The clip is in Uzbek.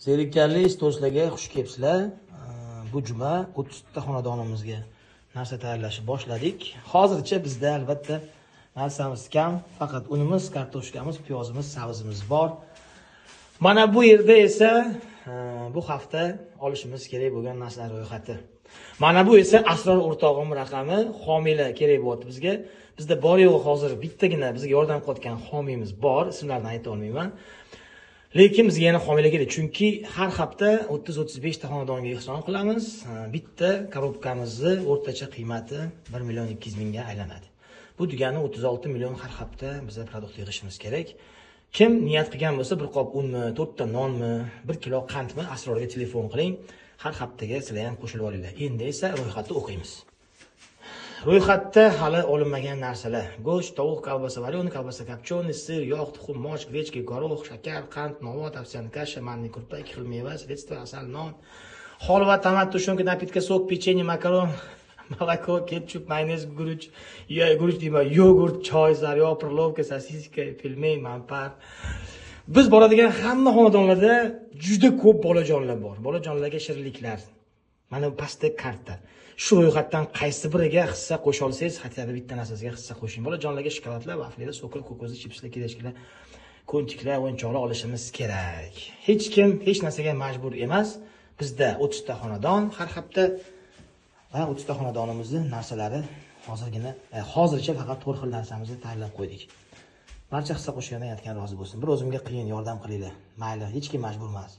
Zerikarli storslarga xush kelibsizlar. Bu juma 30 ta xonadonimizga narsa tayyorlashni boshladik. Hozircha bizda albatta narsamiz kam, faqat unimiz, kartoshkamiz, piyozimiz, sabzimiz bor. Mana bu yerda esa bu hafta olishimiz kerak bo'lgan narsalar ro'yxati. Mana bu esa Asror o'rtog'im raqami, homiylar kerak bo'lyapti bizga. Bizda bor yo'q hozir bittagina bizga yordam qilayotgan homiyimiz bor, ismlarini ayta olmayman. Lekin bizga yana homiylar kerak, chunki har hafta 30-35 ta xonadonga ehson qilamiz. Bitta korobkamizni o'rtacha qiymati 1 million 200 mingga aylanadi. Bu degani 36 million har hafta biza produkt yig'ishimiz kerak. Kim niyat qilgan bo'lsa, bir qop unmi, 4 ta nonmi, 1 kilo qandmi Asrorga telefon qiling. Har haftaga sizlar ham qo'shilib olinglar. Endi esa ro'yxatni o'qiymiz. Ro'yxatda hali olinmagan narsalar: go'sht, tovuq, kolbasa, valyoni, kolbasa kopchoniy, sir, yog', tuxum, moch, grechka, gorох, shakar, qand, novot, ovsyan kasha, manniy kurpa, 2 xil meva, sredstvo, asal, non, holva, tomat, tushunka, napitka, sok, pechenye, makaron, молоко, ketchup, mayonez, guruch, yogurt, choy, zaryo, perlovka, sosiska, pelmey, manpar. Biz boradigan hamma xonadonlarda juda ko'p bolajonlar bor. Bolajonlarga shirinliklar. Mana bu pastda karta. Shu ro'yxatdan qaysi biriga hissa qo'sha olsangiz, hatto bitta narsasiga hissa qo'shing. Bolajonlarga shokoladlar, vaflilar, sokol, kokosli chipslar, kedashkilar, ko'nchiklar, o'yinchoqlar olishimiz kerak. Hech kim hech narsaga majbur emas. Bizda 30 ta xonadon, har hafta 30 ta xonadonimizning narsalari hozircha faqat 4 xil narsamizni tayyorlab qo'ydik. Barcha hissa qo'shgandan aytgan rozi bo'lsin. Bir o'zimga qiyin yordam qilinglar. Mayli, hech kim majbur emas.